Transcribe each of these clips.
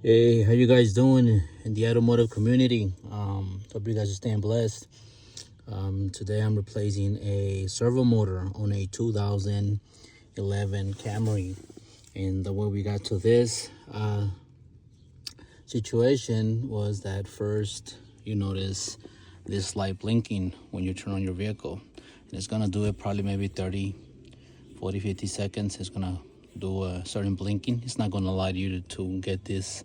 Hey, how you guys doing in the automotive community? Hope you guys are staying blessed. Today I'm replacing a servo motor on a 2011 Camry. And the way we got to this situation was that first you notice this light blinking when you turn on your vehicle. And it's gonna do it probably maybe 30, 40, 50 seconds. It's gonna do a certain blinking. It's not gonna allow you to get this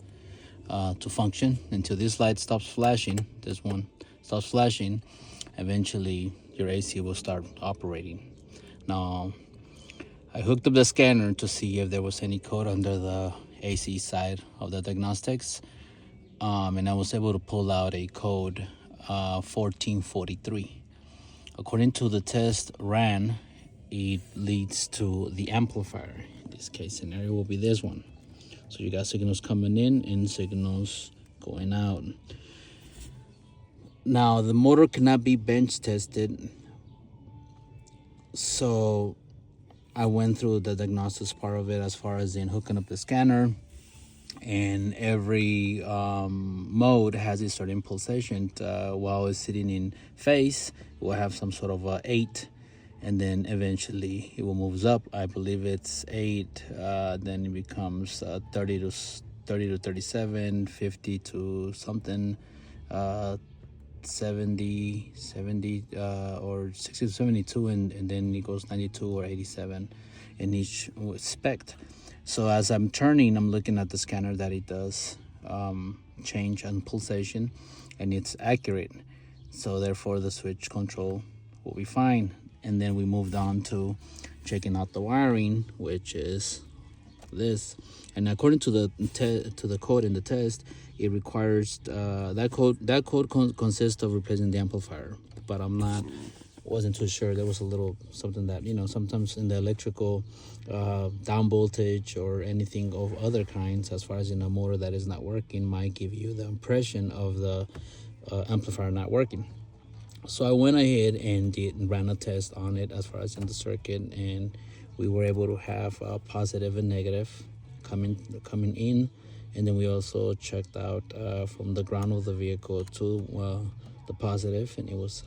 to function until this light stops flashing. This one stops flashing. Eventually your AC will start operating. Now I hooked up the scanner to see if there was any code under the AC side of the diagnostics, and I was able to pull out a code 1443. According to the test ran, it leads to the amplifier. In this case scenario will be this one. So you got signals coming in and signals going out. Now the motor cannot be bench tested, so I went through the diagnosis part of it as far as in hooking up the scanner, and every mode has a certain pulsation. While it's sitting in phase, it will have some sort of 8, and then eventually it will moves up. I believe it's 8, then it becomes 30 to 37, 50 to something, 70 or 60 to 72, and then it goes 92 or 87 in each spec. So as I'm turning, I'm looking at the scanner that it does change on pulsation, and it's accurate. So therefore the switch control will be fine. And then we moved on to checking out the wiring, which is this. And according to the code in the test, it requires that code consists of replacing the amplifier. But wasn't too sure. There was a little something that, sometimes in the electrical down voltage or anything of other kinds, as far as in a motor that is not working, might give you the impression of the amplifier not working. So I went ahead and ran a test on it as far as in the circuit, and we were able to have a positive and negative coming in. And then we also checked out from the ground of the vehicle to the positive, and it was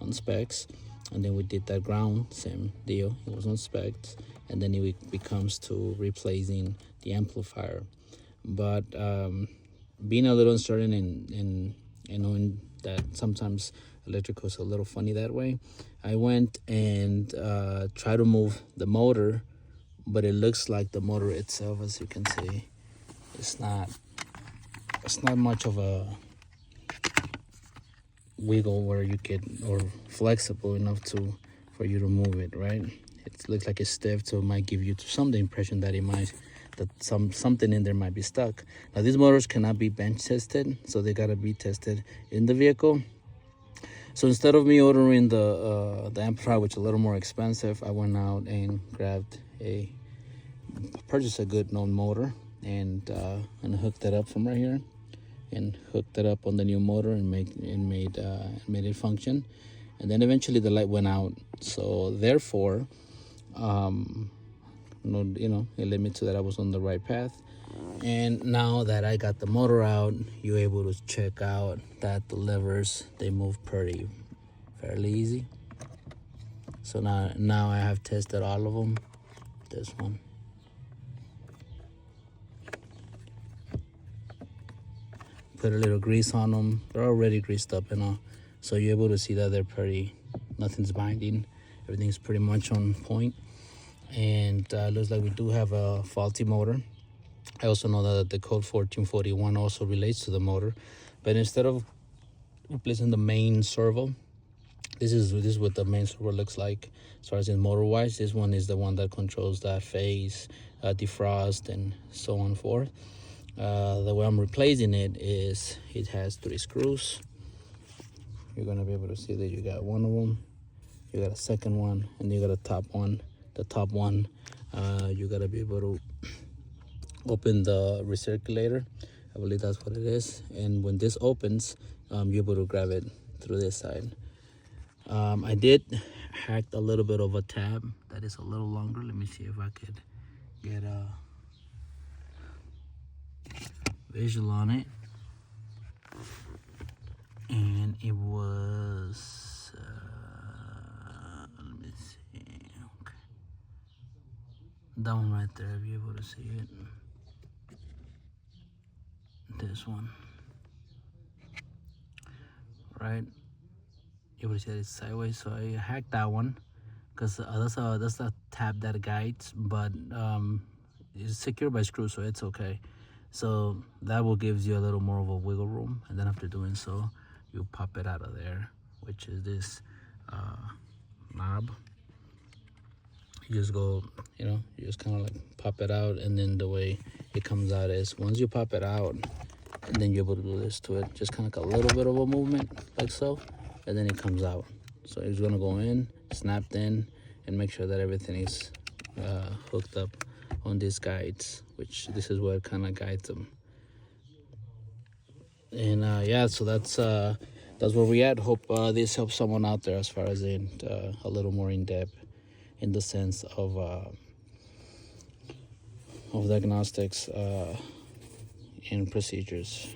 on specs. And then we did that ground, same deal, it was on specs. And then it becomes to replacing the amplifier. But being a little uncertain and knowing that sometimes electrical is a little funny that way, I went and tried to move the motor, but it looks like the motor itself, as you can see, it's not much of a wiggle where you or flexible enough for you to move it, right? It looks like it's stiff, so it might give you some the impression that something in there might be stuck. Now these motors cannot be bench tested, so they gotta be tested in the vehicle. So instead of me ordering the amplifier, which is a little more expensive, I went out and purchased a good known motor, and hooked it up from right here, and hooked it up on the new motor, and made it function. And then eventually the light went out, so therefore it led me to that I was on the right path. And now that I got the motor out, you're able to check out that the levers, they move fairly easy. So now I have tested all of them. This one, put a little grease on them, they're already greased up and all, so you're able to see that they're nothing's binding, everything's pretty much on point. And looks like we do have a faulty motor. I also know that the code 1441 also relates to the motor, but instead of replacing the main servo, this is what the main servo looks like as far as in motor wise. This one is the one that controls that phase, defrost, and so on and forth. The way I'm replacing it is it has 3 screws. You're gonna be able to see that you got one of them, you got a second one, and you got a top one. The top one, you gotta be able to open the recirculator. I believe that's what it is. And when this opens, you're able to grab it through this side. I did hack a little bit of a tab that is a little longer. Let me see if I could get visual on it, and it was let me see, okay, that one right there, if you're able to see it, this one, right, you able to see that it's sideways. So I hacked that one because that's the tab that guides, but it's secured by screws, so it's okay. So that will gives you a little more of a wiggle room, and then after doing so, you pop it out of there, which is this knob. You just go, you just kind of like pop it out, and then the way it comes out is once you pop it out, and then you're able to do this to it, just kind of like a little bit of a movement like so, and then it comes out. So it's gonna go in, snapped in, and make sure that everything is hooked up on these guides, which this is what kind of guides them. And yeah, so that's where we at. Hope this helps someone out there as far as a little more in depth in the sense of diagnostics and procedures.